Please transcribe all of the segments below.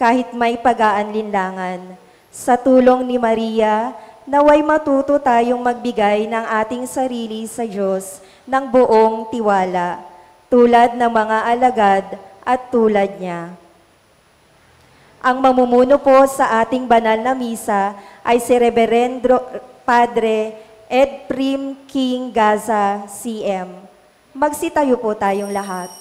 kahit may pag-aanlinlangan. Sa tulong ni Maria, naway matuto tayong magbigay ng ating sarili sa Diyos ng buong tiwala, tulad ng mga alagad at tulad niya. Ang mamumuno po sa ating banal na misa ay si Reverendo Padre Ed Prim King Gaza, CM. Magsitayo po tayong lahat.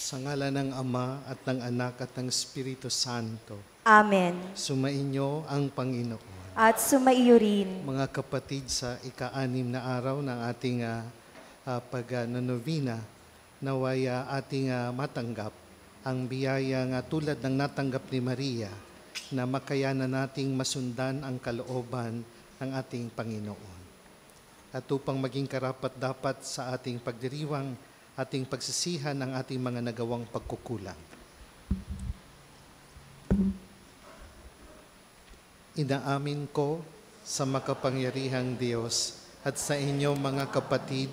Sa ngala ng Ama at ng Anak at ng Espiritu Santo. Amen. Sumainyo ang Panginoon. At sumaiyo rin. Mga kapatid, sa ika-6 na araw ng ating pag-novena, naway ating matanggap ang biyaya tulad ng natanggap ni Maria na makayanan nating masundan ang kalooban ng ating Panginoon. At upang maging karapat-dapat sa ating pagdiriwang, ating pagsisihan ng ating mga nagawang pagkukulang. Inaamin ko sa makapangyarihang Diyos at sa inyo mga kapatid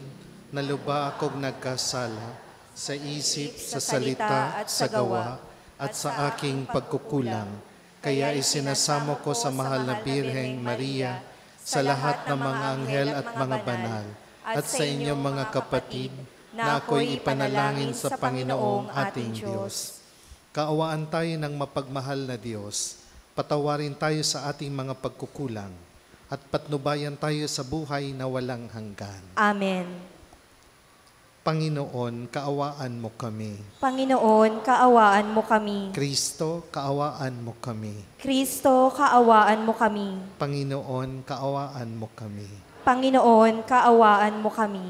na lubha akong nagkasala sa isip, sa salita at sa gawa at sa aking pagkukulang. Kaya isinasamo ko sa mahal na Birheng Maria, sa lahat ng mga anghel at mga banal, at sa inyo mga kapatid, na ako'y ipanalangin sa Panginoong ating Diyos. Kaawaan tayo ng mapagmahal na Diyos, patawarin tayo sa ating mga pagkukulang, at patnubayan tayo sa buhay na walang hanggan. Amen. Panginoon, kaawaan mo kami. Panginoon, kaawaan mo kami. Kristo, kaawaan mo kami. Kristo, kaawaan mo kami. Panginoon, kaawaan mo kami. Panginoon, kaawaan mo kami.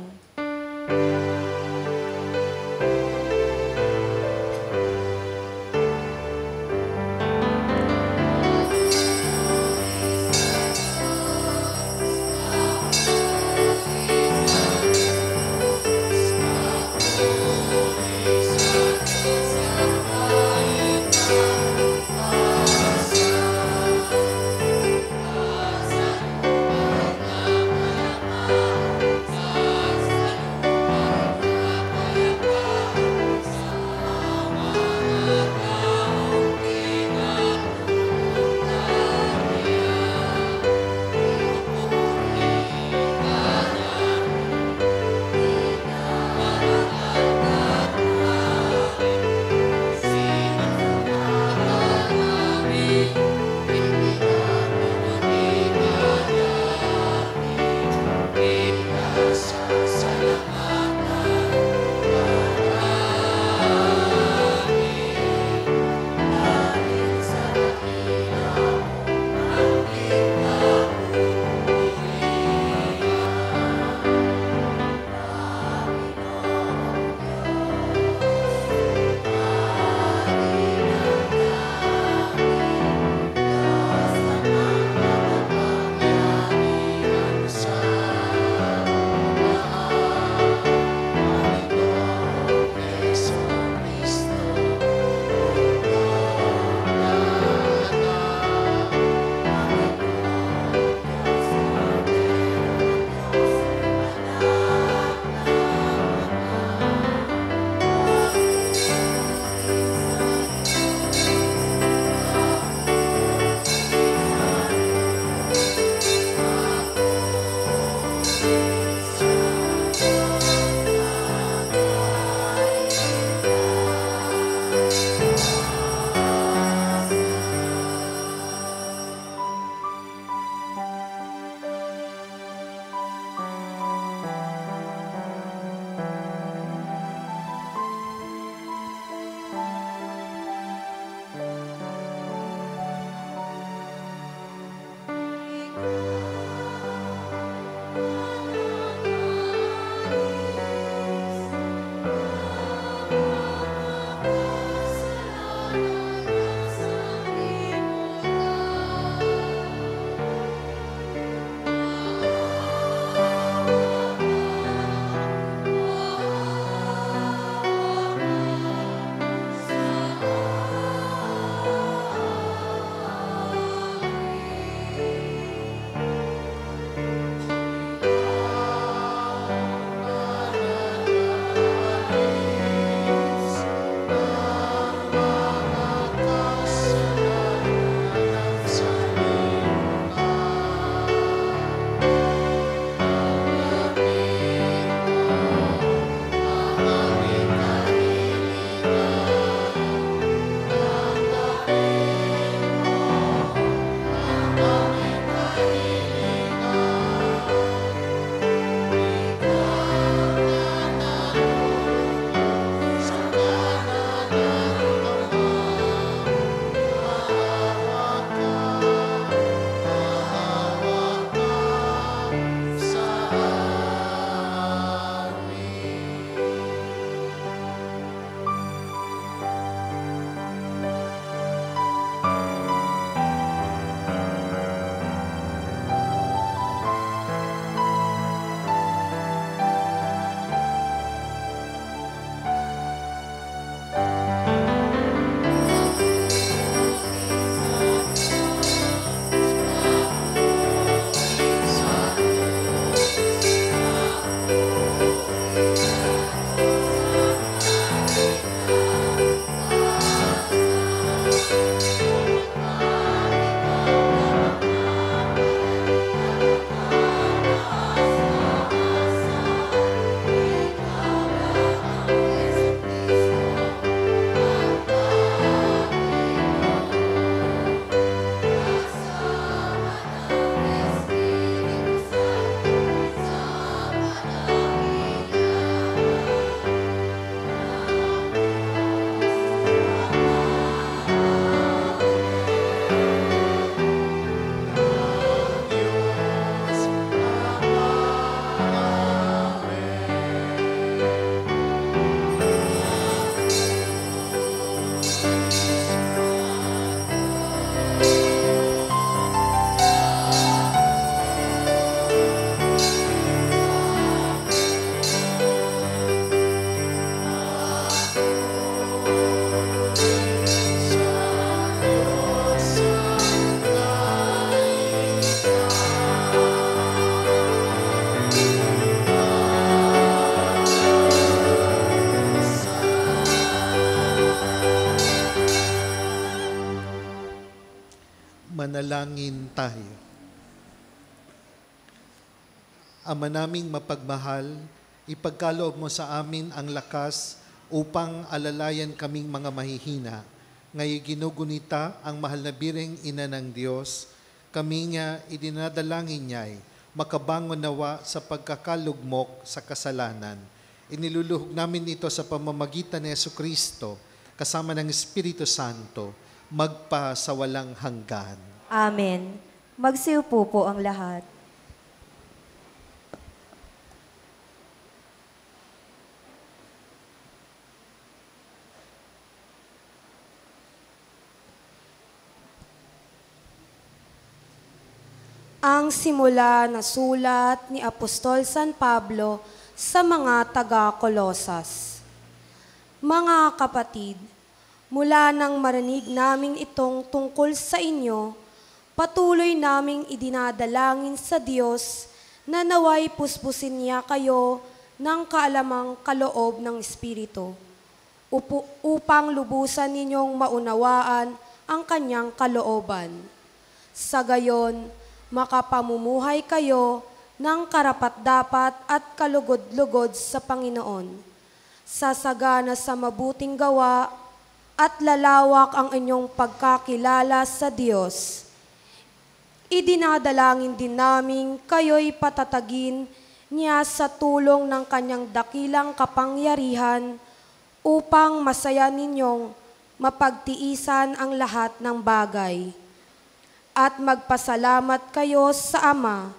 Manalangin tayo. Ama naming mapagmahal, ipagkaloob mo sa amin ang lakas upang alalayan kaming mga mahihina. Ngayon ginugunita ang mahal na Birheng Ina ng Diyos, kami nga idinadalangin niya'y makabangon nawa sa pagkakalugmok sa kasalanan. Iniluluhog namin ito sa pamamagitan ni Jesucristo, kasama ng Espiritu Santo, magpa sa walang hanggan. Amen. Magsiupo po ang lahat. Ang simula na sulat ni Apostol San Pablo sa mga taga-Kolosas. Mga kapatid, mula nang marinig naming itong tungkol sa inyo, patuloy naming idinadalangin sa Diyos na naway puspusin niya kayo ng kaalamang kaloob ng Espiritu, upang lubusan ninyong maunawaan ang kanyang kalooban. Sa gayon, makapamumuhay kayo ng karapat-dapat at kalugod-lugod sa Panginoon, sasagana sa mabuting gawa at lalawak ang inyong pagkakilala sa Diyos. Idinadalangin din namin kayo'y patatagin niya sa tulong ng kanyang dakilang kapangyarihan upang masaya ninyong mapagtiisan ang lahat ng bagay. At magpasalamat kayo sa Ama,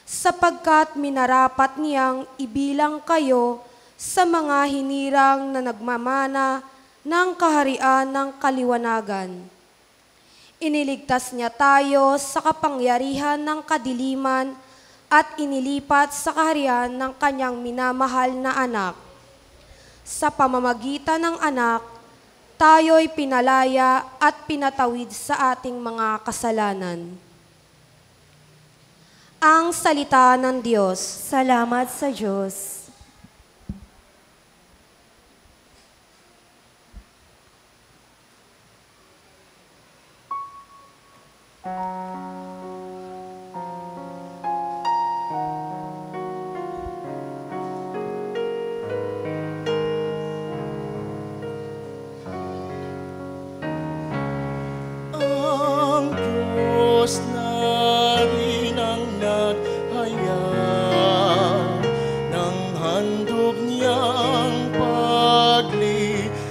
sapagkat minarapat niyang ibilang kayo sa mga hinirang na nagmamana ng kaharian ng kaliwanagan. Iniligtas niya tayo sa kapangyarihan ng kadiliman at inilipat sa kaharian ng kanyang minamahal na anak. Sa pamamagitan ng anak, tayo'y pinalaya at pinatawid sa ating mga kasalanan. Ang salita ng Diyos. Salamat sa Diyos. Ang Diyos na rin ang naghayag ng handog niyang pagliligtas.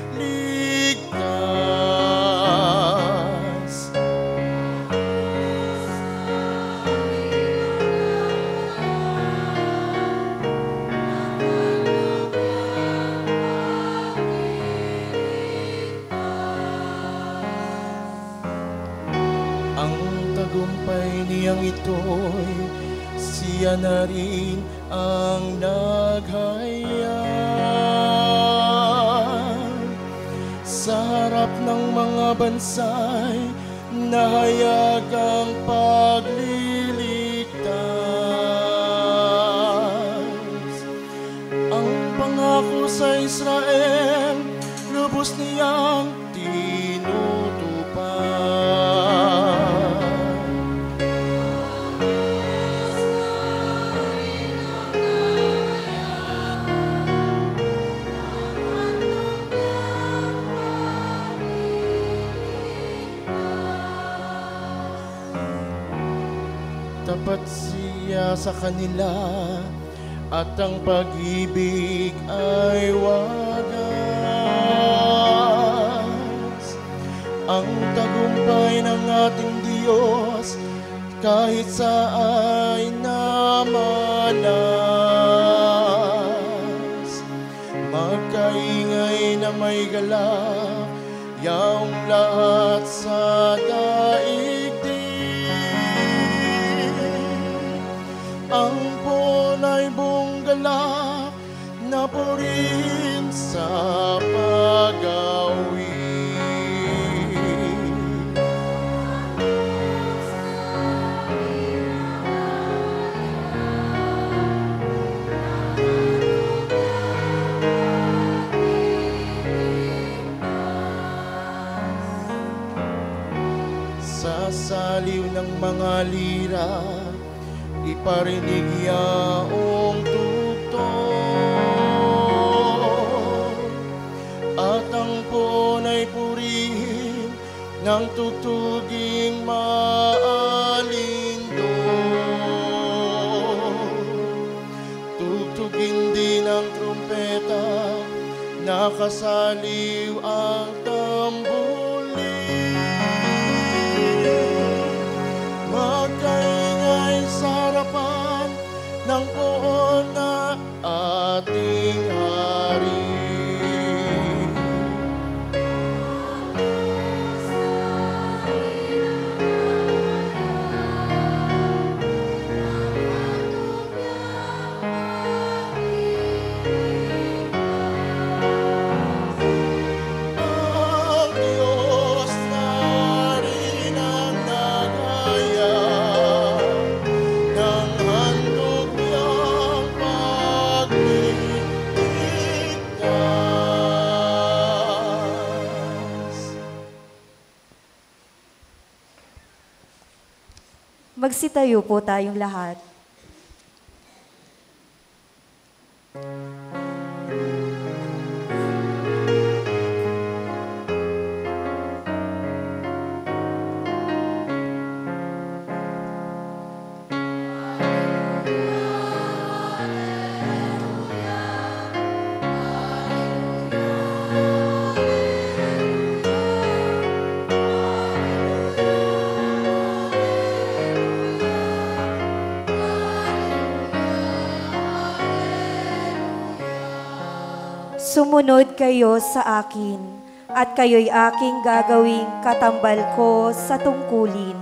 Ang tagumpay niyang ito'y siya na rin ang naghayag. Sa harap ng mga bansay, nahayag ang pagliligtas. Ang pangako sa Israel, lubos niyang tinutupad. Tapat siya sa kanila at ang pag-ibig ay wagas. Ang tagumpay ng ating Diyos kahit saan namalas. Magkaingay na may galak, yaong lahat sa daigdig. Ang ponay buong galak na purin sa saliw ng mga lira, iparinig yaong tugtog. At ang ponay purihin ng tutuging maalindog. Tugtugin din ang trumpeta, nakasaliw ang tambulin. Magkaingay sa harapan ng poon na ating hari. Ang Diyos na rin ang nagaya ng handog niyang pagligtas. Magsitayo po tayong lahat. Sumunod kayo sa akin, at kayo'y aking gagawing katambal ko sa tungkulin.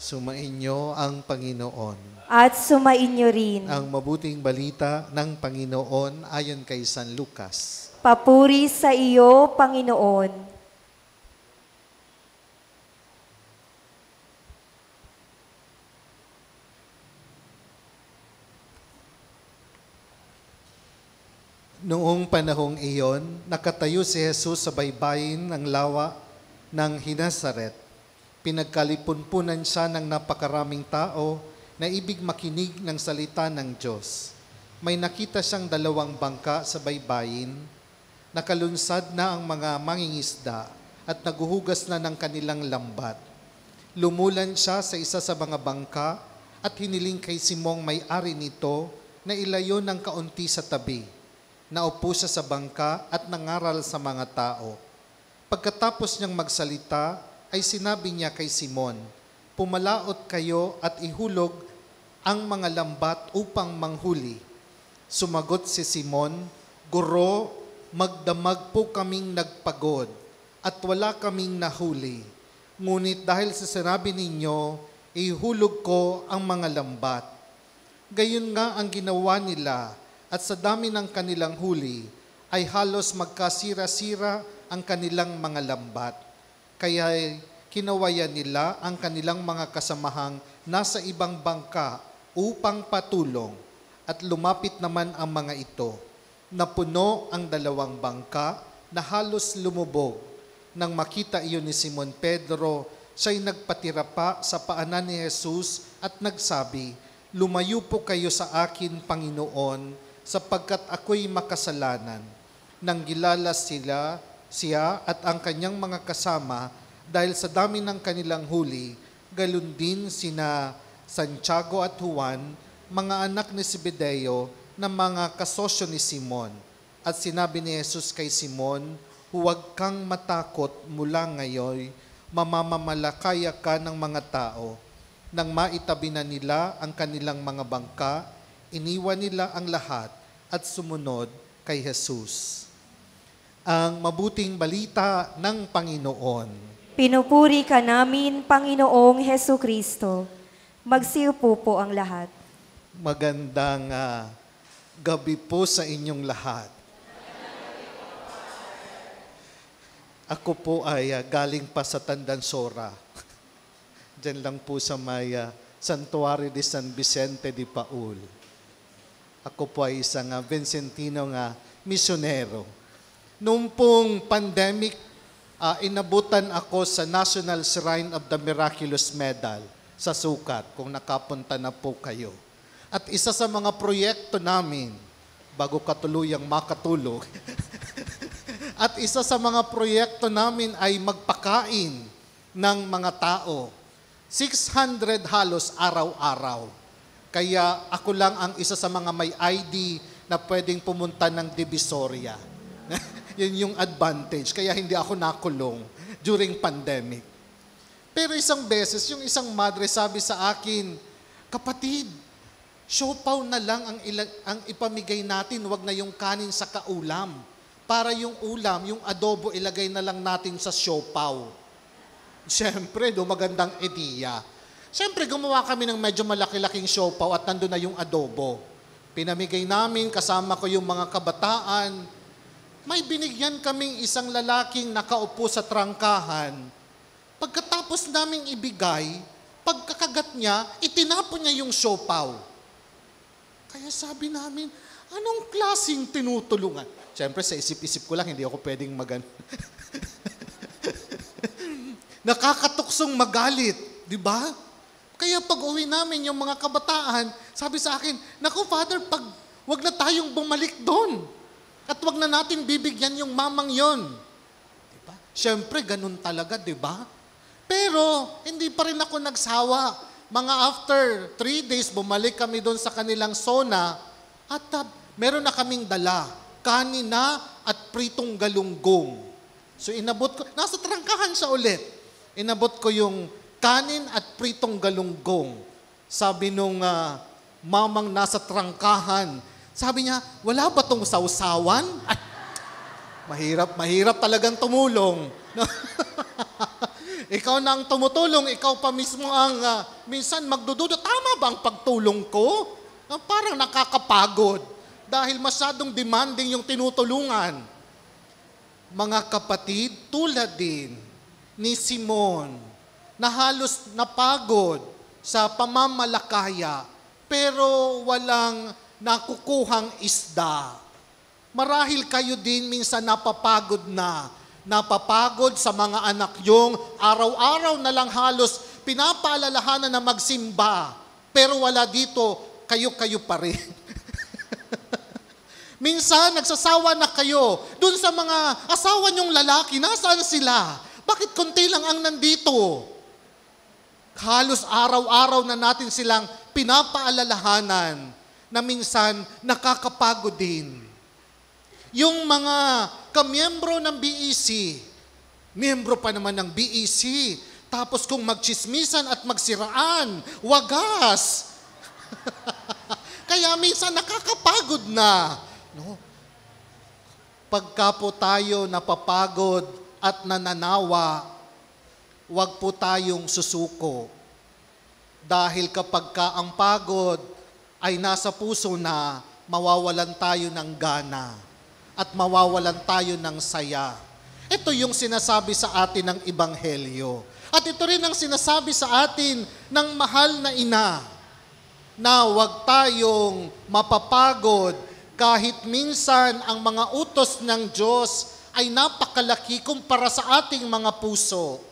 Sumainyo ang Panginoon. At sumainyo rin. Ang mabuting balita ng Panginoon ayon kay San Lucas. Papuri sa iyo, Panginoon. Noong panahong iyon, nakatayo si Jesus sa baybayin ng lawa ng Hinasaret. Pinagkalipunpunan siya ng napakaraming tao na ibig makinig ng salita ng Diyos. May nakita siyang dalawang bangka sa baybayin. Nakalunsad na ang mga mangingisda at naguhugas na ng kanilang lambat. Lumulan siya sa isa sa mga bangka at hiniling kay Simong may-ari nito na ilayo ng kaunti sa tabi. Naupo siya sa bangka at nangaral sa mga tao. Pagkatapos niyang magsalita, ay sinabi niya kay Simon, "Pumalaot kayo at ihulog ang mga lambat upang manghuli." Sumagot si Simon, "Guro, magdamag po kaming nagpagod at wala kaming nahuli. Ngunit dahil sa sinabi ninyo, ihulog ko ang mga lambat." Gayon nga ang ginawa nila, at sa dami ng kanilang huli ay halos magkasira-sira ang kanilang mga lambat. Kaya kinawayan nila ang kanilang mga kasamahang nasa ibang bangka upang patulong, at lumapit naman ang mga ito. Napuno ang dalawang bangka na halos lumubog. Nang makita iyon ni Simon Pedro, siya'y nagpatira pa sa paanan ni Jesus at nagsabi, "Lumayo po kayo sa akin, Panginoon, sapagkat ako'y makasalanan." Nang gilalas siya at ang kanyang mga kasama dahil sa dami ng kanilang huli, galun din sina Santiago at Juan, mga anak ni Zebedeo na mga kasosyo ni Simon. At sinabi ni Jesus kay Simon, "Huwag kang matakot, mula ngayon, mamamamalakaya ka ng mga tao." Nang maitabi na nila ang kanilang mga bangka, iniwan nila ang lahat at sumunod kay Jesus. Ang mabuting balita ng Panginoon. Pinupuri ka namin, Panginoong Heso Kristo. Magsiupo po ang lahat. Magandang gabi po sa inyong lahat. Ako po ay galing pa sa Tandansora. Diyan lang po sa may Santuario de San Vicente de Paul. Ako po ay isang Vincentino misyonero. Noong pong pandemic, inabutan ako sa National Shrine of the Miraculous Medal sa Sukat, kung nakapunta na po kayo. At isa sa mga proyekto namin, bago katuluyang makatulog, at isa sa mga proyekto namin ay magpakain ng mga tao. 600 halos araw-araw. Kaya ako lang ang isa sa mga may ID na pwedeng pumunta ng Divisoria. Yun yung advantage. Kaya hindi ako nakulong during pandemic. Pero isang beses, yung isang madre sabi sa akin, kapatid, siopaw na lang ang ipamigay natin, wag na yung kanin sa kaulam. Para yung ulam, yung adobo, ilagay na lang natin sa siopaw. Siyempre, magandang ideya. Siyempre, gumawa kami ng medyo malaki-laking siopaw at nandun na yung adobo. Pinamigay namin, kasama ko yung mga kabataan. May binigyan kaming isang lalaking nakaupo sa trangkahan. Pagkatapos naming ibigay, pagkakagat niya, itinapon niya yung siopaw. Kaya sabi namin, anong klaseng tinutulungan? Siyempre, sa isip-isip ko lang, hindi ako pwedeng nakakatuksong magalit, di ba? Kaya pag uwi namin yung mga kabataan, sabi sa akin, naku Father, wag na tayong bumalik doon. At wag na natin bibigyan yung mamang yon. Diba? Siyempre, ganun talaga, di ba? Pero, hindi pa rin ako nagsawa. Mga after 3 days, bumalik kami doon sa kanilang sona at meron na kaming dala, kanina at pritong galunggong. So inabot ko, nasa trangkahan siya ulit. Inabot ko yung kanin at pritong galunggong. Sabi nung mamang nasa trangkahan, sabi niya, wala ba tong sausawan? Ay, mahirap talagang tumulong. Ikaw na ang tumutulong, ikaw pa mismo ang minsan magdududa, tama ba ang pagtulong ko? Parang nakakapagod dahil masyadong demanding yung tinutulungan. Mga kapatid, tulad din ni Simon, na halos napagod sa pamamalakaya, pero walang nakukuhang isda. Marahil kayo din minsan napapagod sa mga anak yung araw-araw na lang halos pinapaalalahanan na magsimba, pero wala dito, kayo-kayo pa rin. Minsan, nagsasawa na kayo. Doon sa mga asawa niyong lalaki, nasaan sila? Bakit konti lang ang nandito? Halos araw-araw na natin silang pinapaalalahanan na minsan nakakapagod din. Yung mga kamiyembro ng BEC, miyembro pa naman ng BEC, tapos kung magchismisan at magsiraan, wagas. Kaya minsan nakakapagod na. No? Pagka po tayo napapagod at nananawa, huwag po tayong susuko. Dahil kapag ang pagod ay nasa puso na, mawawalan tayo ng gana at mawawalan tayo ng saya. Ito yung sinasabi sa atin ng Ebanghelyo. At ito rin ang sinasabi sa atin ng mahal na ina, na huwag tayong mapapagod kahit minsan ang mga utos ng Diyos ay napakalaki kumpara sa ating mga puso.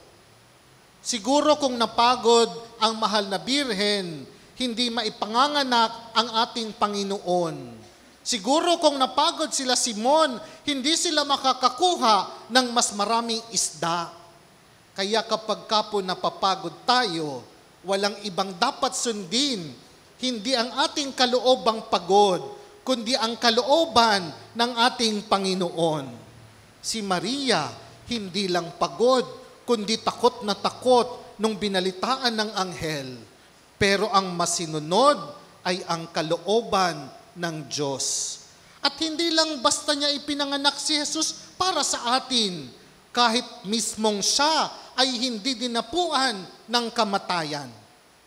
Siguro kung napagod ang mahal na birhen, hindi maipanganganak ang ating Panginoon. Siguro kung napagod sila Simon, hindi sila makakakuha ng mas maraming isda. Kaya kapag kapo napapagod tayo, walang ibang dapat sundin, hindi ang ating kaloobang pagod, kundi ang kalooban ng ating Panginoon. Si Maria, hindi lang pagod, kundi takot na takot nung binalitaan ng anghel. Pero ang masinunod ay ang kalooban ng Diyos. At hindi lang basta niya ipinanganak si Jesus para sa atin, kahit mismong siya ay hindi dinapuan ng kamatayan.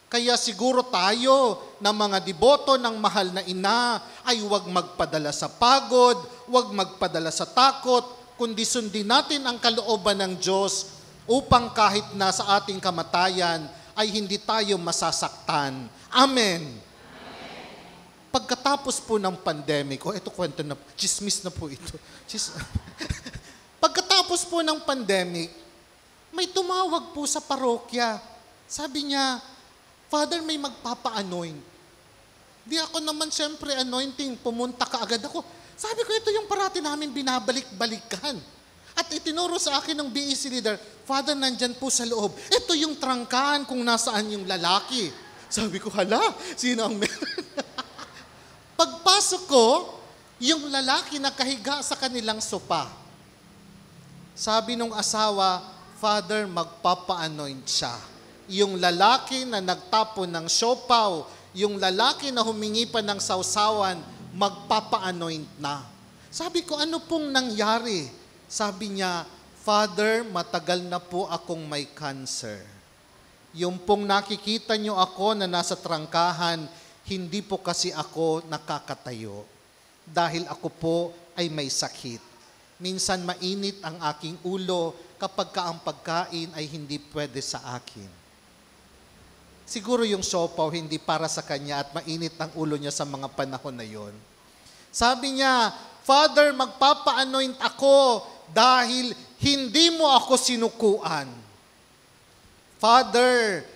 Kaya siguro tayo na mga deboto ng mahal na ina ay huwag magpadala sa pagod, huwag magpadala sa takot, kundi sundin natin ang kalooban ng Diyos upang kahit na sa ating kamatayan ay hindi tayo masasaktan. Amen. Pagkatapos po ng pandemic, ito kwento na, chismis na po ito. Pagkatapos po ng pandemic, may tumawag po sa parokya. Sabi niya, Father, may magpapa-anoint. Di ako naman siyempre anointing, pumunta ka agad ako. Sabi ko, ito yung parati namin binabalik-balikan. At itinuro sa akin ng BEC leader, Father, nandyan po sa loob. Ito yung trangkahan kung nasaan yung lalaki. Sabi ko, hala, sino ang meron? Pagpasok ko, yung lalaki nakahiga sa kanilang sopa. Sabi nung asawa, Father, magpapa-anoint siya. Yung lalaki na nagtapon ng siopaw, yung lalaki na humingi pa ng sausawan, magpapa-anoint na. Sabi ko, ano pong nangyari? Sabi niya, Father, matagal na po akong may cancer. Yung pong nakikita niyo ako na nasa trangkahan, hindi po kasi ako nakakatayo. Dahil ako po ay may sakit. Minsan mainit ang aking ulo kapag ang pagkain ay hindi pwede sa akin. Siguro yung siopaw hindi para sa kanya at mainit ang ulo niya sa mga panahon na yon. Sabi niya, Father, magpapa-anoint ako dahil hindi mo ako sinukuan. Father,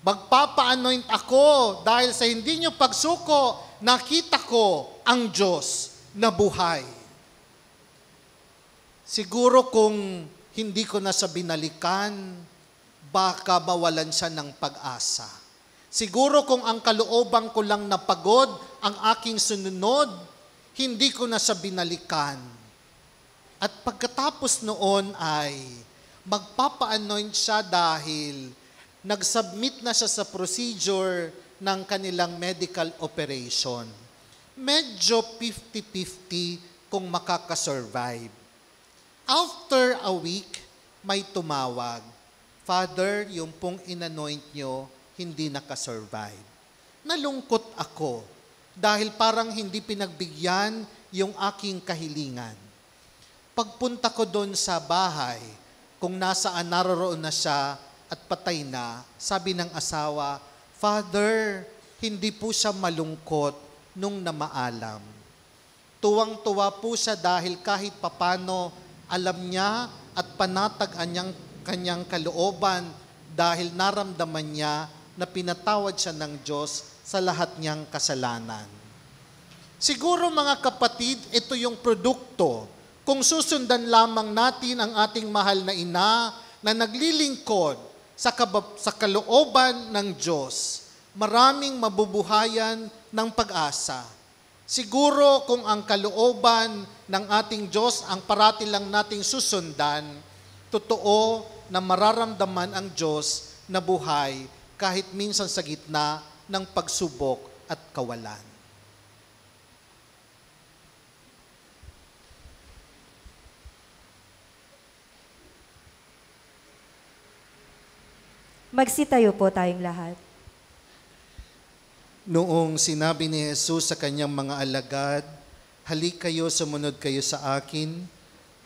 magpapa-anoint ako dahil sa hindi niyo pagsuko, nakita ko ang Diyos na buhay. Siguro kung hindi ko na siya binalikan, baka mawalan siya ng pag-asa. Siguro kung ang kalooban ko lang napagod ang aking sununod, hindi ko na siya binalikan. At pagkatapos noon ay magpapa-anoint siya dahil nag-submit na siya sa procedure ng kanilang medical operation. Medyo 50-50 kung makakasurvive. After a week, may tumawag, Father, yung pong inanoint nyo, hindi nakasurvive. Nalungkot ako dahil parang hindi pinagbigyan yung aking kahilingan. Pagpunta ko doon sa bahay, kung nasaan naroroon na siya, at patay na, sabi ng asawa, Father, hindi po siya malungkot nung namaalam. Tuwang-tuwa po siya dahil kahit papano alam niya at panatag ang kanyang kalooban dahil naramdaman niya na pinatawad siya ng Diyos sa lahat niyang kasalanan. Siguro mga kapatid, ito yung produkto. Kung susundan lamang natin ang ating mahal na ina na naglilingkod sa kalooban ng Diyos, maraming mabubuhayan ng pag-asa. Siguro kung ang kalooban ng ating Diyos ang parati lang nating susundan, totoo na mararamdaman ang Diyos na buhay kahit minsan sa gitna ng pagsubok at kawalan. Magsitayo po tayong lahat. Noong sinabi ni Jesus sa kanyang mga alagad, halik kayo, sumunod kayo sa akin,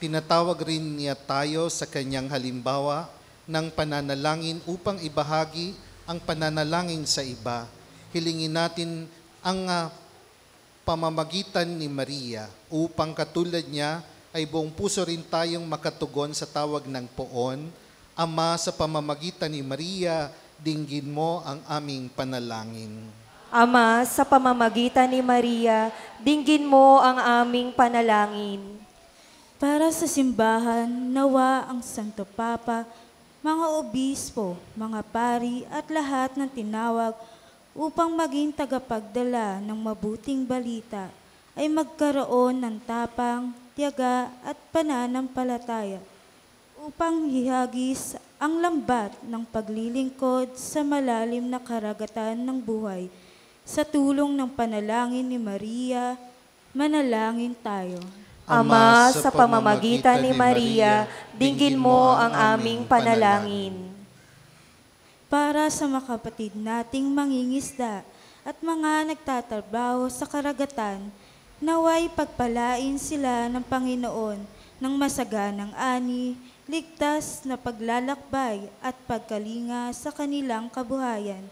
pinatawag rin niya tayo sa kanyang halimbawa ng pananalangin upang ibahagi ang pananalangin sa iba. Hilingin natin ang pamamagitan ni Maria upang katulad niya ay buong puso rin tayong makatugon sa tawag ng poon. Ama, sa pamamagitan ni Maria, dinggin mo ang aming panalangin. Ama, sa pamamagitan ni Maria, dinggin mo ang aming panalangin. Para sa simbahan, nawa ang Santo Papa, mga obispo, mga pari at lahat ng tinawag upang maging tagapagdala ng mabuting balita ay magkaroon ng tapang, tiyaga at pananampalataya upang hihagis ang lambat ng paglilingkod sa malalim na karagatan ng buhay sa tulong ng panalangin ni Maria, Manalangin tayo. Ama, sa pamamagitan ni Maria, dinggin mo ang aming panalangin. Para sa mga kapatid nating mangingisda at mga nagtatrabaho sa karagatan, naway pagpalain sila ng Panginoon ng masaganang ani, ligtas na paglalakbay at pagkalinga sa kanilang kabuhayan,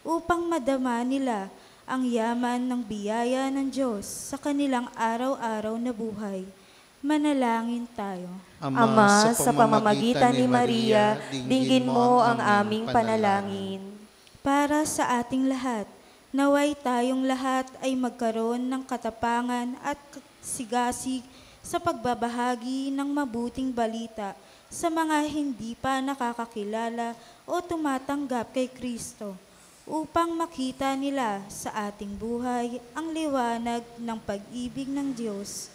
upang madama nila ang yaman ng biyaya ng Diyos sa kanilang araw-araw na buhay. Manalangin tayo. Ama, sa pamamagitan ni Maria, dinggin mo ang aming panalangin. Para sa ating lahat, naway tayong lahat ay magkaroon ng katapangan at sigasig sa pagbabahagi ng mabuting balita sa mga hindi pa nakakakilala o tumatanggap kay Kristo, upang makita nila sa ating buhay ang liwanag ng pag-ibig ng Diyos.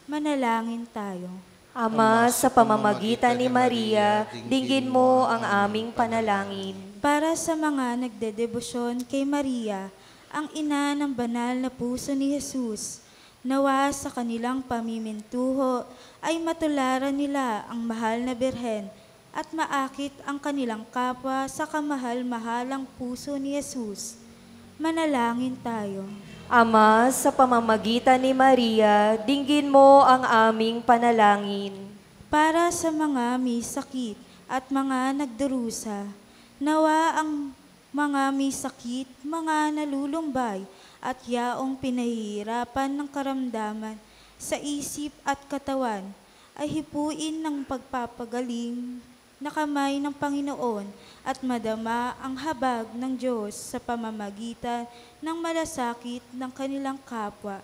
Manalangin tayo. Ama, sa pamamagitan ni Maria, dinggin mo ang aming panalangin. Para sa mga nagdedebosyon kay Maria, ang ina ng banal na puso ni Jesus, nawa sa kanilang pamimintuho ay matularan nila ang mahal na Birhen at maakit ang kanilang kapwa sa kamahal-mahalang puso ni Jesus. Manalangin tayo. Ama, sa pamamagitan ni Maria, dinggin mo ang aming panalangin. Para sa mga may sakit at mga nagdurusa, nawa ang mga may sakit, mga nalulumbay at yaong pinahihirapan ng karamdaman sa isip at katawan ay hipuin ng pagpapagaling na kamay ng Panginoon at madama ang habag ng Diyos sa pamamagitan ng malasakit ng kanilang kapwa.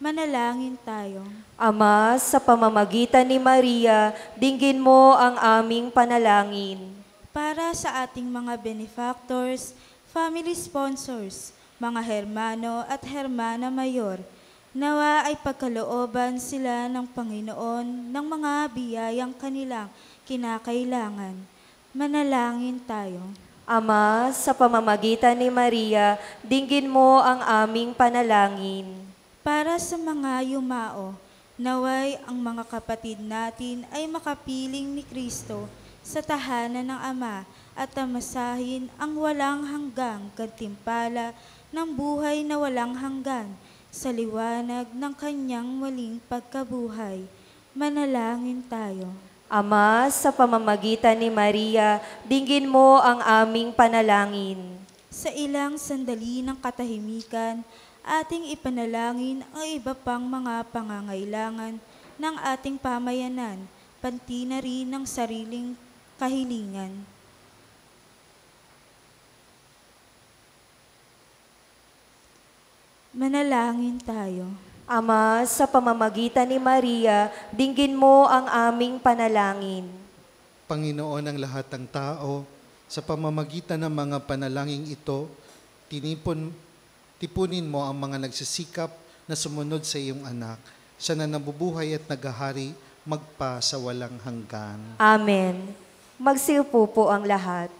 Manalangin tayo. Ama, sa pamamagitan ni Maria, dinggin mo ang aming panalangin. Para sa ating mga benefactors, family sponsors, mga hermano at hermana mayor, nawa ay pagkalooban sila ng Panginoon ng mga biyayang kanilang kinakailangan. Manalangin tayo. Ama, sa pamamagitan ni Maria, dinggin mo ang aming panalangin. Para sa mga yumao, naway ang mga kapatid natin ay makapiling ni Kristo sa tahanan ng Ama at tamasahin ang walang hanggang gantimpala ng buhay na walang hanggan sa liwanag ng kanyang muling pagkabuhay. Manalangin tayo. Ama, sa pamamagitan ni Maria, dinggin mo ang aming panalangin. Sa ilang sandali ng katahimikan, ating ipanalangin ang iba pang mga pangangailangan ng ating pamayanan, panti na rin ng sariling kahilingan. Manalangin tayo. Ama, sa pamamagitan ni Maria, dinggin mo ang aming panalangin. Panginoon ng lahat ng tao, sa pamamagitan ng mga panalangin ito, tipunin mo ang mga nagsisikap na sumunod sa iyong anak, siya na nabubuhay at naghahari magpa sa walang hanggan. Amen. Magsilpo po ang lahat.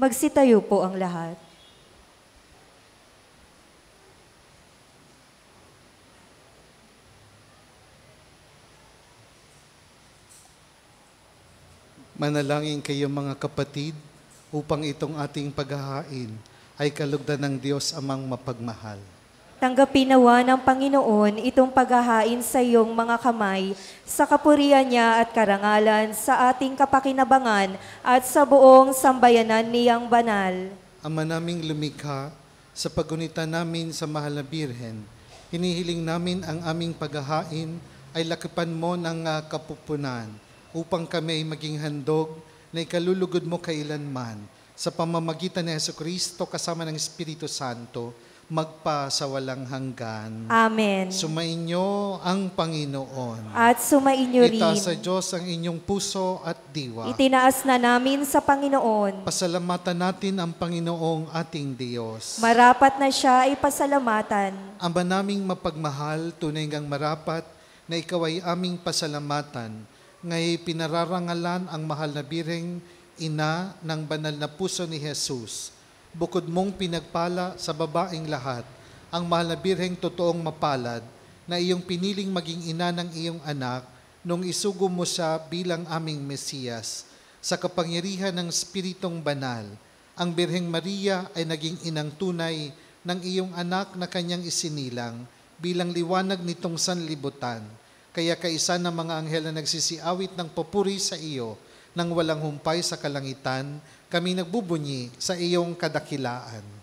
Magsitayo po ang lahat. Manalangin kayo mga kapatid upang itong ating paghahain ay kalugdan ng Diyos amang mapagmahal. Tanggapin nawa ng Panginoon itong paghahain sa iyong mga kamay, sa kapurihan niya at karangalan, sa ating kapakinabangan at sa buong sambayanan niyang banal. Ama naming lumikha, sa pagunita namin sa mahal na Birhen, hinihiling namin ang aming paghahain ay lakipan mo ng kapupunan upang kami ay maging handog na ikalulugod mo kailanman sa pamamagitan ni Jesucristo kasama ng Espiritu Santo, magpa sa walang hanggan. Amen. Sumainyo ang Panginoon. At sumainyo rin. Itaas sa Diyos ang inyong puso at diwa. Itinaas na namin sa Panginoon. Pasalamatan natin ang Panginoong ating Diyos. Marapat na siya ay pasalamatan. Ama naming mapagmahal, tunay ngang marapat na ikaw ay aming pasalamatan. Ngay pinararangalan ang mahal na Birheng Ina ng banal na puso ni Jesus. Bukod mong pinagpala sa babaeng lahat, ang mahal na Birheng totoong mapalad na iyong piniling maging ina ng iyong anak nung isugo mo siya bilang aming Mesiyas. Sa kapangyarihan ng Espiritong Banal, ang Birheng Maria ay naging inang tunay ng iyong anak na kanyang isinilang bilang liwanag nitong sanlibutan. Kaya kaisa ng mga anghel na nagsisiawit ng papuri sa iyo nang walang humpay sa kalangitan, kami nagbubunyi sa iyong kadakilaan.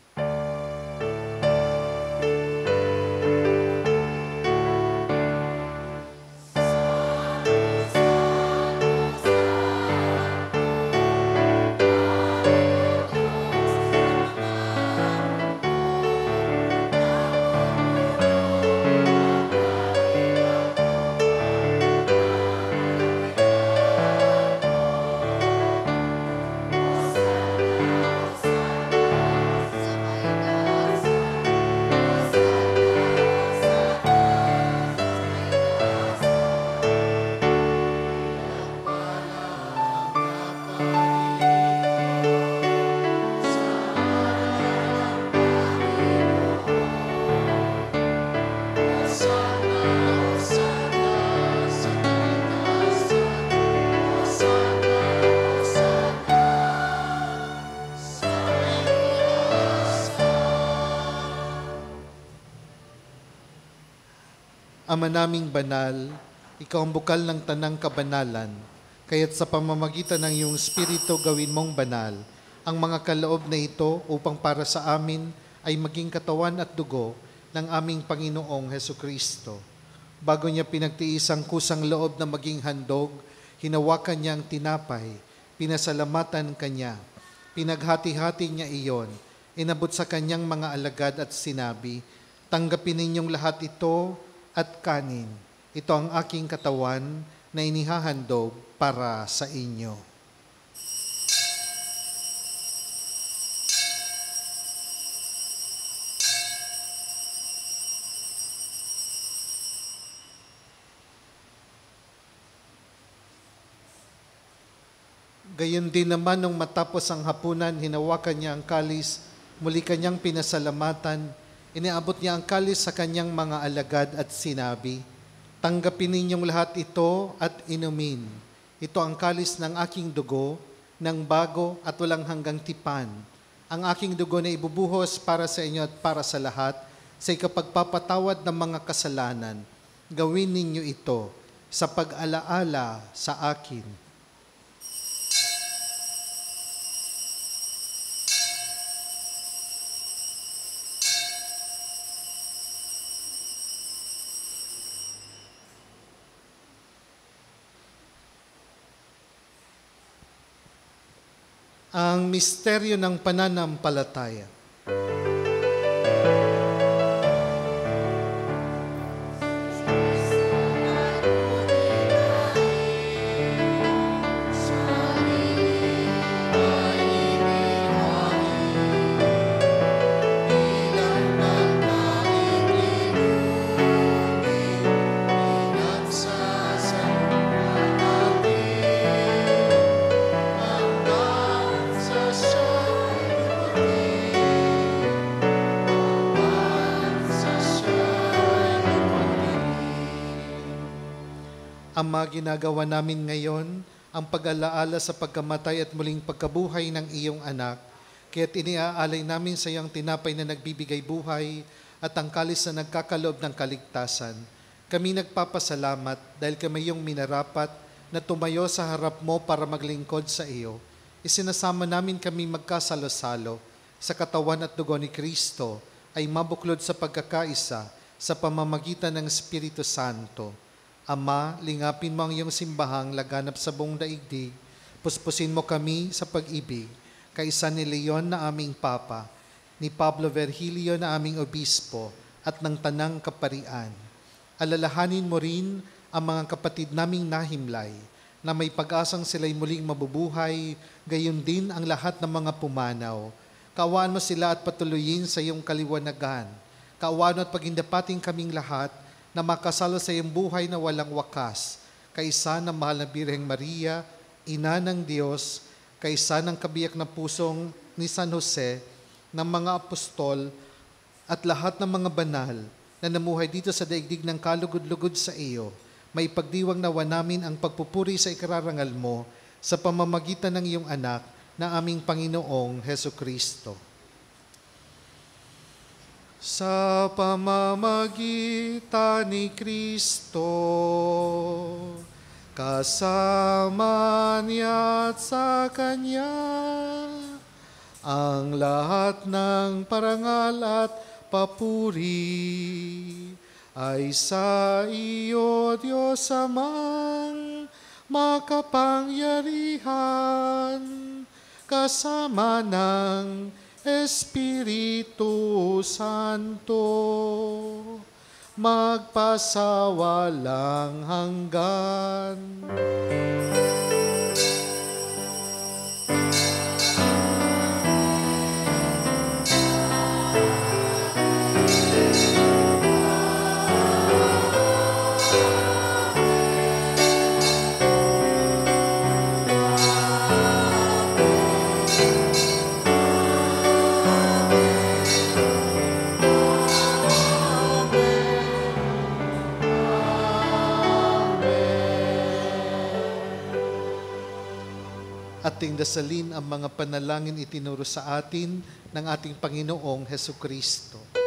Ama naming banal, ikaw ang bukal ng tanang kabanalan, kaya't sa pamamagitan ng iyong Espiritu gawin mong banal ang mga kaloob na ito upang para sa amin ay maging katawan at dugo ng aming Panginoong Hesukristo. Bago niya pinagtiis ang kusang loob na maging handog, hinawakan niya ang tinapay, pinasalamatan kanya, pinaghati-hati niya iyon, inabot sa kanyang mga alagad at sinabi, tanggapin ninyong lahat ito at kanin. Ito ang aking katawan na inihahandog para sa inyo. Gayon din naman nung matapos ang hapunan, hinawakan niya ang kalis, muli kanyang pinasalamatan, iniabot niya ang kalis sa kanyang mga alagad at sinabi, tanggapin ninyong lahat ito at inumin. Ito ang kalis ng aking dugo, ng bago at walang hanggang tipan. Ang aking dugo na ibubuhos para sa inyo at para sa lahat, sa ikapagpapatawad ng mga kasalanan. Gawin ninyo ito sa pag-alaala sa akin. Ang misteryo ng pananampalataya. Ama, ginagawa namin ngayon ang pag-alaala sa pagkamatay at muling pagkabuhay ng iyong anak. Kaya't iniaalay namin sa iyong tinapay na nagbibigay buhay at ang kalis na nagkakaloob ng kaligtasan. Kami nagpapasalamat dahil kami yung minarapat na tumayo sa harap mo para maglingkod sa iyo. Isinasama namin kami magkasalo-salo sa katawan at dugo ni Kristo ay mabuklod sa pagkakaisa sa pamamagitan ng Espiritu Santo. Ama, lingapin mo ang iyong simbahang laganap sa buong daigdig. Puspusin mo kami sa pag-ibig. Kaisa ni Leon na aming Papa, ni Pablo Virgilio na aming Obispo, at ng Tanang Kaparian. Alalahanin mo rin ang mga kapatid naming nahimlay, na may pag-asang sila'y muling mabubuhay, gayon din ang lahat ng mga pumanaw. Kaawaan mo sila at patuloyin sa iyong kaliwanagan. Kaawaan at pagindapating kaming lahat na makasalo sa iyong buhay na walang wakas, kaisa ng mahal na Birheng Maria, Ina ng Diyos, kaisa ng kabiyak na pusong ni San Jose, ng mga apostol, at lahat ng mga banal na namuhay dito sa daigdig ng kalugod-lugod sa iyo. May pagdiwang nawa namin ang pagpupuri sa ikararangal mo sa pamamagitan ng iyong anak na aming Panginoong Heso Kristo. Sa pamamagitan ni Kristo, kasama niya at sa Kanya, ang lahat ng parangal at papuri ay sa iyo, Diyos Amang makapangyarihan, kasama ng Espiritu Santo, magpasawalang hanggan. Ating dasalin ang mga panalangin itinuro sa atin ng ating Panginoong Heso Kristo.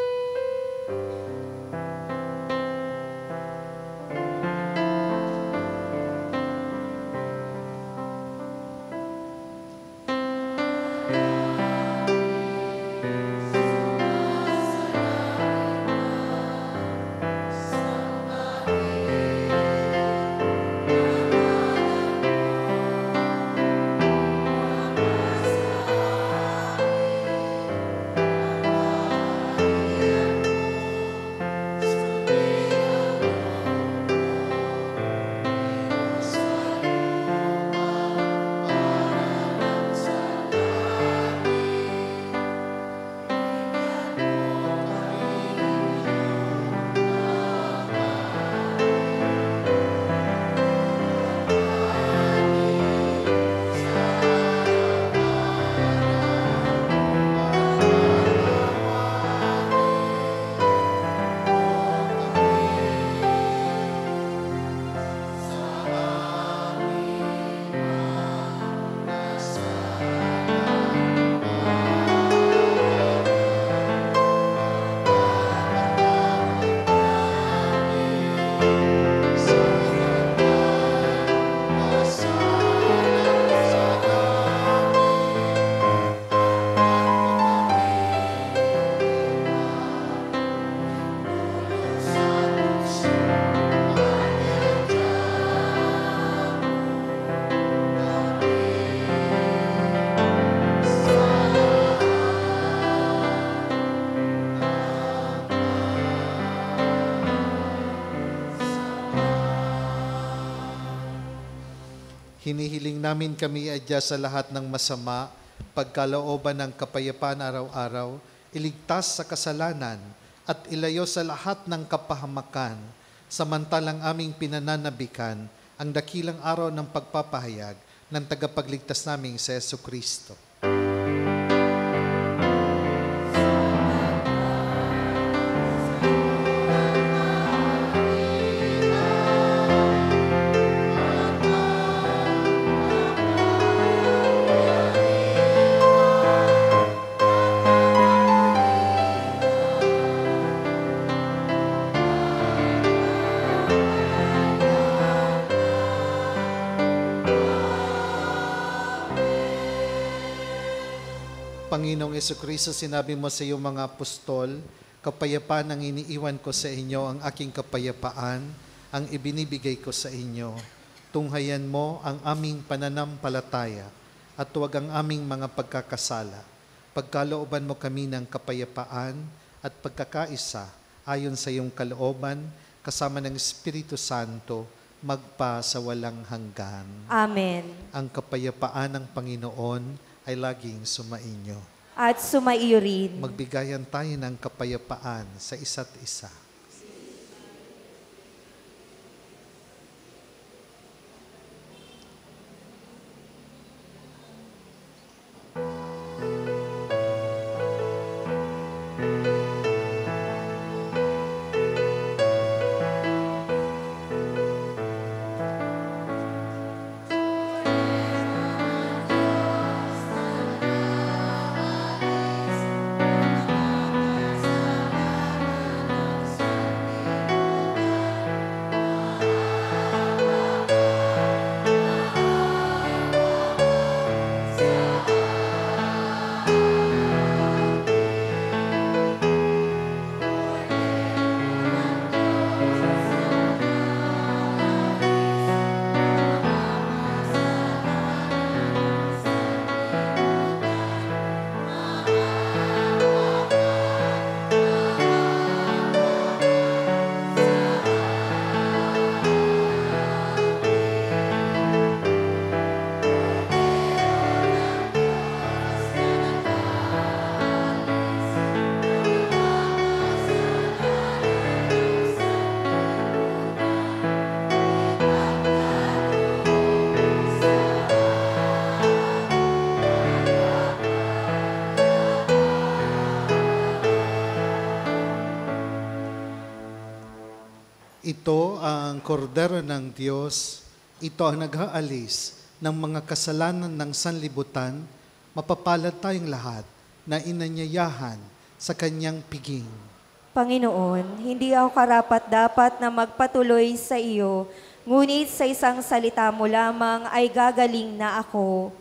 Hinihiling namin kami adya sa lahat ng masama, pagkalooban ng kapayapaan araw-araw, iligtas sa kasalanan, at ilayo sa lahat ng kapahamakan, samantalang aming pinananabikan ang dakilang araw ng pagpapahayag ng tagapagligtas naming si Jesu Kristo. Panginoong Jesucristo, sinabi mo sa iyong mga apostol, kapayapaan ang iniiwan ko sa inyo, ang aking kapayapaan ang ibinibigay ko sa inyo. Tunghayan mo ang aming pananampalataya at huwag ang aming mga pagkakasala. Pagkalooban mo kami ng kapayapaan at pagkakaisa ayon sa iyong kalooban, kasama ng Espiritu Santo, magpa sa walang hanggan. Amen. Ang kapayapaan ng Panginoon ay laging sumainyo. At sumaiyo rin. Magbigayan tayo ng kapayapaan sa isa't isa. Ito ang kordero ng Diyos, ito ang naghaalis ng mga kasalanan ng sanlibutan. Mapapalad tayong lahat na inanyayahan sa kanyang piging. Panginoon, hindi ako karapat-dapat na magpatuloy sa iyo, ngunit sa isang salita mo lamang ay gagaling na ako.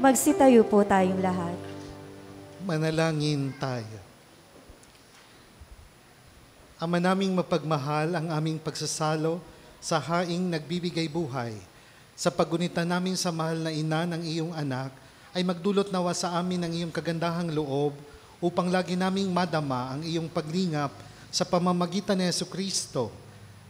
Magsitayo po tayong lahat. Manalangin tayo. Ama naming mapagmahal, ang aming pagsasalo sa haing nagbibigay buhay. Sa pagunita namin sa mahal na ina ng iyong anak, ay magdulot nawa sa amin ng iyong kagandahang loob upang lagi naming madama ang iyong paglingap sa pamamagitan ni Jesucristo,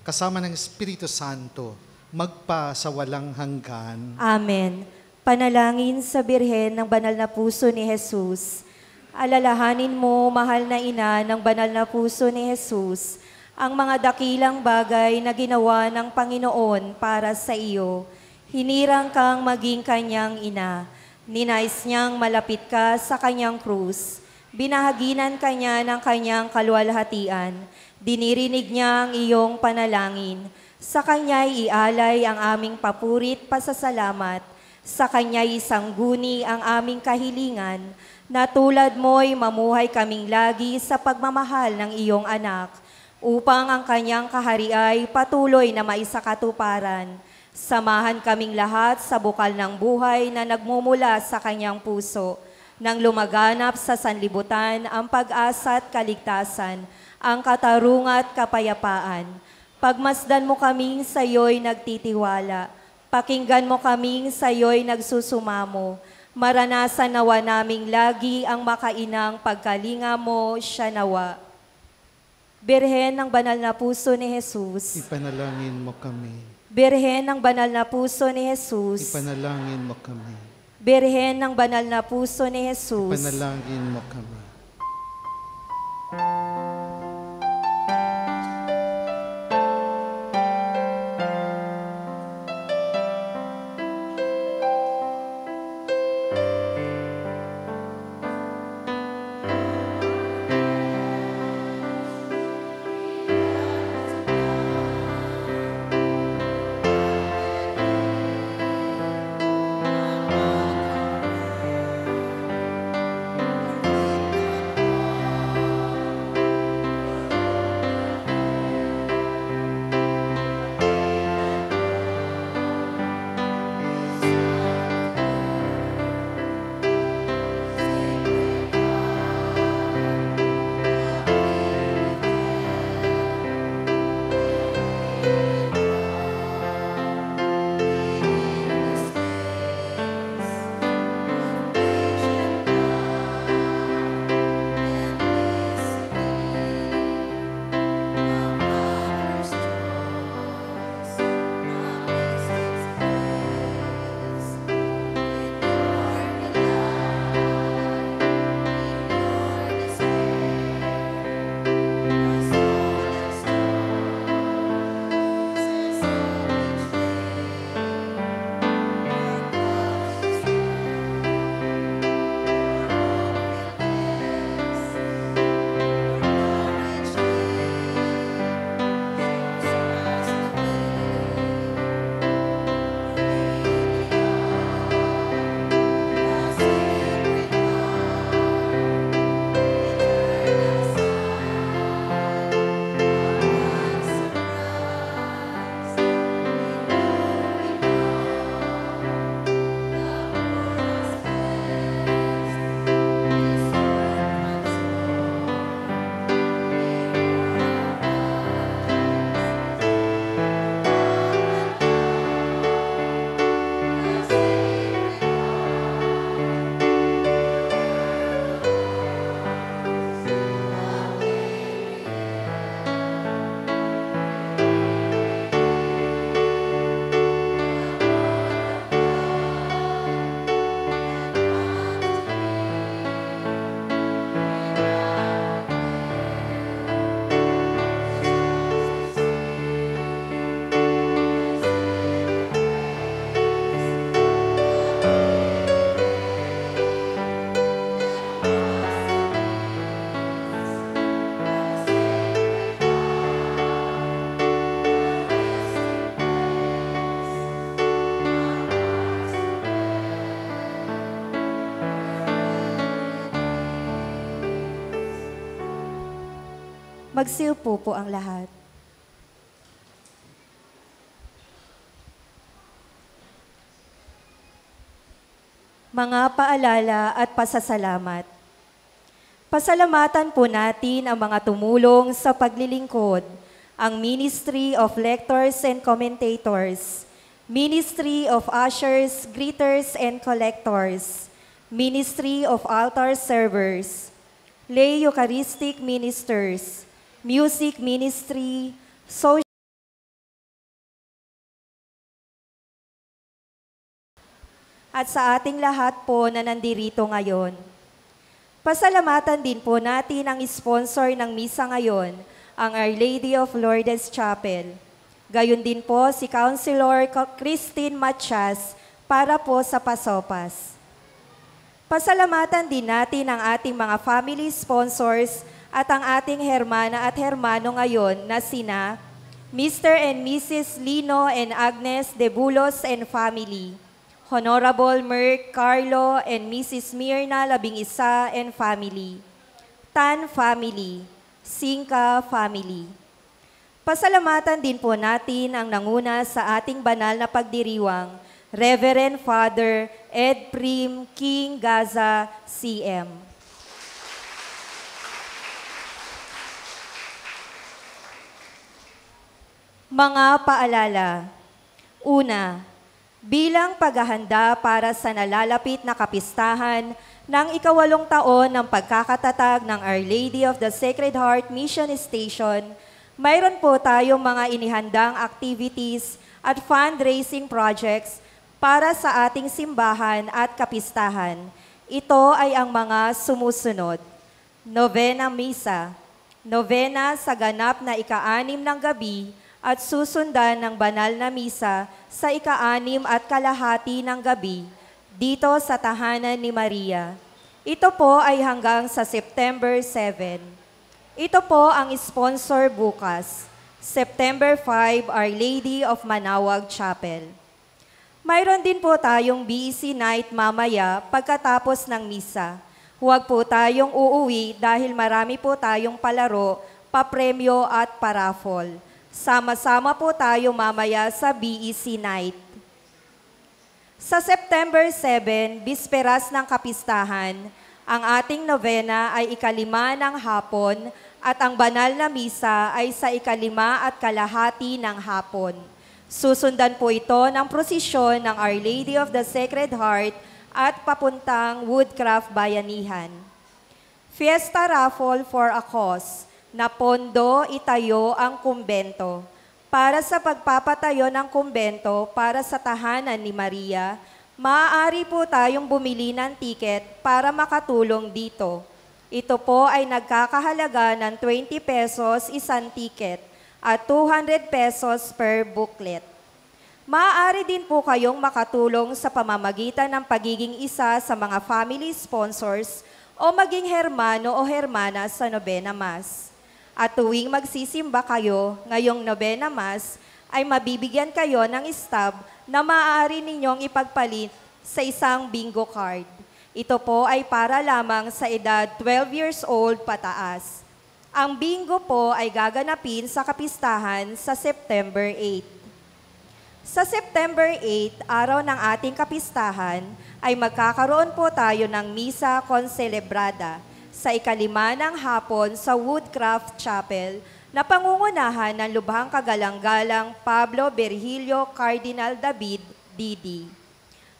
kasama ng Espiritu Santo, magpa sa walang hanggan. Amen. Panalangin sa Birhen ng Banal na Puso ni Jesus. Alalahanin mo, mahal na ina ng Banal na Puso ni Jesus, ang mga dakilang bagay na ginawa ng Panginoon para sa iyo. Hinirang kang maging kanyang ina. Ninais niyang malapit ka sa kanyang krus. Binahaginan kanya ng kanyang kaluwalhatian. Dinirinig niya ang iyong panalangin. Sa kanya'y ialay ang aming papurit pasasalamat. Sa kanya'y isangguni ang aming kahilingan, na tulad mo'y mamuhay kaming lagi sa pagmamahal ng iyong anak, upang ang kanyang kahariay patuloy na maisakatuparan. Samahan kaming lahat sa bukal ng buhay na nagmumula sa kanyang puso, nang lumaganap sa sanlibutan ang pag-asa at kaligtasan, ang katarungan at kapayapaan. Pagmasdan mo kaming sa iyo'y nagtitiwala, pakinggan mo kaming sa iyo'y nagsusumamo. Maranasan nawa naming lagi ang makainang pagkalinga mo, siya nawa. Birhen ng Banal na Puso ni Jesus. Ipanalangin mo kami. Birhen ng Banal na Puso ni Jesus. Ipanalangin mo kami. Birhen ng Banal na Puso ni Jesus. Ipanalangin mo kami. Magsiupo po ang lahat. Mga paalala at pasasalamat. Pasalamatan po natin ang mga tumulong sa paglilingkod, ang Ministry of Lectors and Commentators, Ministry of Ushers, Greeters and Collectors, Ministry of Altar Servers, Lay Eucharistic Ministers, Music Ministry, Social at sa ating lahat po na nandirito ngayon. Pasalamatan din po natin ang sponsor ng misa ngayon, ang Our Lady of Lourdes Chapel. Gayon din po si Councilor Christine Matias para po sa pasopas. Pasalamatan din natin ang ating mga family sponsors at ang ating hermana at hermano ngayon na sina Mr. and Mrs. Lino and Agnes de Bulos and family, Honorable Merck Carlo and Mrs. Mirna Labing-Isa and family, Tan family, Singka family. Pasalamatan din po natin ang nanguna sa ating banal na pagdiriwang, Reverend Father Ed Prim King Gaza, CM. Mga paalala. Una, bilang paghahanda para sa nalalapit na kapistahan ng ika-8 taon ng pagkakatatag ng Our Lady of the Sacred Heart Mission Station, mayroon po tayong mga inihandang activities at fundraising projects para sa ating simbahan at kapistahan. Ito ay ang mga sumusunod. Novena Misa, novena sa ganap na ika-6 ng gabi at susundan ng banal na misa sa ika-6 at kalahati ng gabi dito sa tahanan ni Maria. Ito po ay hanggang sa September 7. Ito po ang sponsor bukas, September 5, Our Lady of Manawag Chapel. Mayroon din po tayong BEC night mamaya pagkatapos ng misa. Huwag po tayong uuwi dahil marami po tayong palaro, papremyo at paraffol. Sama-sama po tayo mamaya sa BEC night. Sa September 7, bisperas ng kapistahan, ang ating novena ay ika-5 ng hapon at ang banal na misa ay sa ika-5 at kalahati ng hapon. Susundan po ito ng prosesyon ng Our Lady of the Sacred Heart at papuntang Woodcraft Bayanihan. Fiesta Raffle for a Cause, na pondo itayo ang kumbento. Para sa pagpapatayo ng kumbento para sa tahanan ni Maria, maaari po tayong bumili ng tiket para makatulong dito. Ito po ay nagkakahalaga ng 20 pesos isang tiket at 200 pesos per booklet. Maaari din po kayong makatulong sa pamamagitan ng pagiging isa sa mga family sponsors o maging hermano o hermana sa Novena Mass. At tuwing magsisimba kayo ngayong Novena Mass, ay mabibigyan kayo ng stub na maaari ninyong ipagpalit sa isang bingo card. Ito po ay para lamang sa edad 12 years old pataas. Ang bingo po ay gaganapin sa kapistahan sa September 8. Sa September 8, araw ng ating kapistahan, ay magkakaroon po tayo ng Misa Concelebrada sa ika-5 ng hapon sa Woodcraft Chapel na pangungunahan ng Lubhang Kagalang-galang Pablo Virgilio Cardinal David, D.D.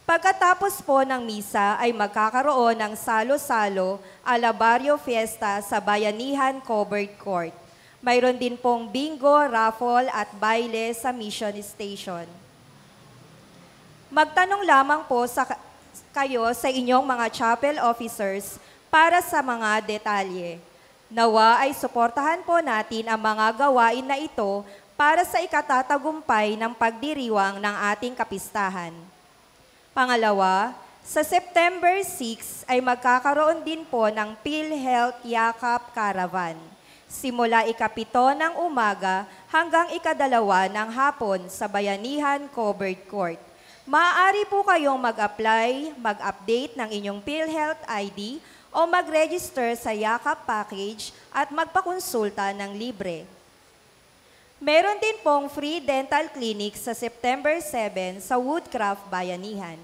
Pagkatapos po ng misa ay magkakaroon ng salo-salo alabaryo fiesta sa Bayanihan Covered Court. Mayroon din pong bingo, raffle at baile sa Mission Station. Magtanong lamang po kayo sa inyong mga chapel officers para sa mga detalye. Nawa ay suportahan po natin ang mga gawain na ito para sa ikatatagumpay ng pagdiriwang ng ating kapistahan. Pangalawa, sa September 6 ay magkakaroon din po ng PhilHealth Yakap Caravan. Simula ika-7 ng umaga hanggang ika-2 ng hapon sa Bayanihan Covered Court. Maaari po kayong mag-apply, mag-update ng inyong PhilHealth ID o mag-register sa Yakap Package at magpakonsulta ng libre. Meron din pong free dental clinic sa September 7 sa Woodcraft Bayanihan.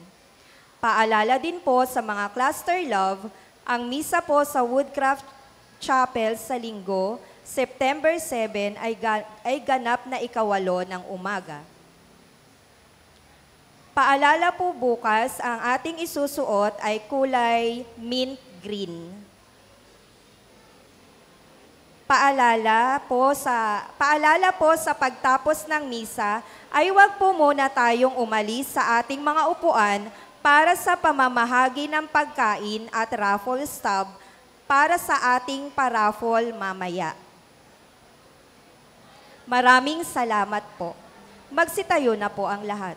Paalala din po sa mga cluster love, ang misa po sa Woodcraft Chapel sa Linggo, September 7 ay ganap na 8:08 ng umaga. Paalala po bukas, ang ating isusuot ay kulay mint green. Paalala po sa pagtapos ng misa ay huwag po muna tayong umalis sa ating mga upuan para sa pamamahagi ng pagkain at raffle stub para sa ating paraffle mamaya. Maraming salamat po. Magsitayo na po ang lahat.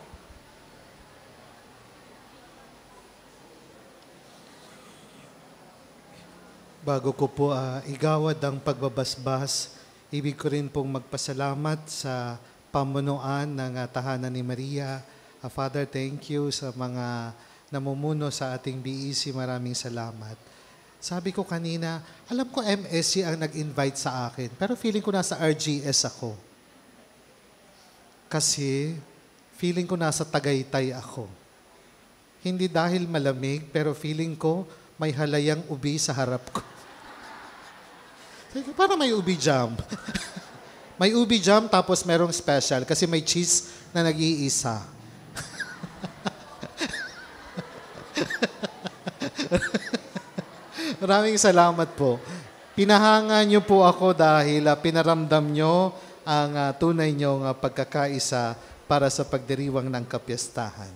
Bago ko po igawad ang pagbabasbas, ibig ko rin pong magpasalamat sa pamunuan ng Tahanan ni Maria. Father, thank you sa mga namumuno sa ating BEC. Maraming salamat. Sabi ko kanina, alam ko MSC ang nag-invite sa akin, pero feeling ko nasa RGS ako. Kasi feeling ko nasa Tagaytay ako. Hindi dahil malamig, pero feeling ko may halayang ubi sa harap ko. Parang may ubi jam. May ubi jam tapos merong special kasi may cheese na nag-iisa. Maraming salamat po. Pinahanga niyo po ako dahil pinaramdam niyo ang tunay niyong pagkakaisa para sa pagdiriwang ng kapiyastahan.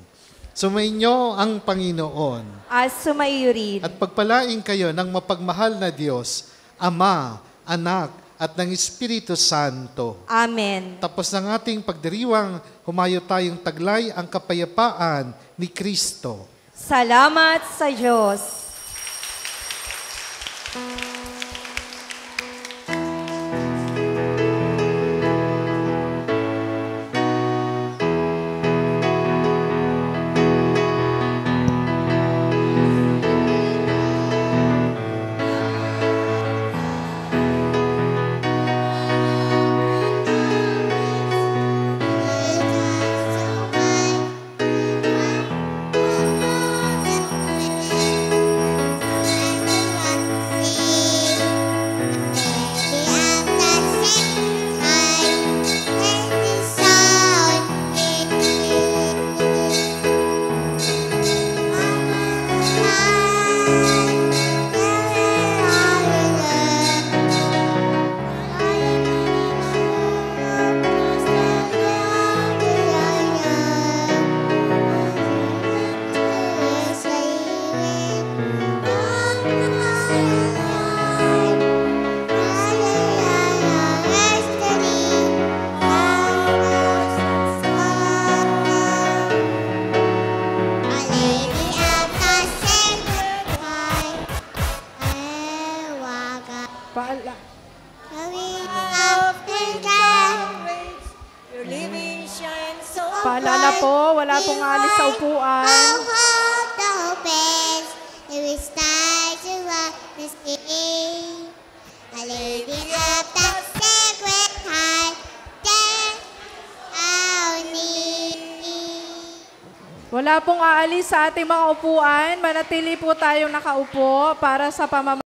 Sumainyo ang Panginoon. As sumaiyo rin. At pagpalain kayo ng mapagmahal na Diyos, Ama, Anak, at ng Espiritu Santo. Amen. Tapos ng ating pagdiriwang, humayo tayong taglay ang kapayapaan ni Kristo. Salamat sa Diyos. Paalala po, wala pong alis sa upuan. Hold the opens, it will start to rock the sea. A lady of the sacred heart, there our need. Wala pong aalis sa ating mga upuan. Manatili po tayong nakaupo para sa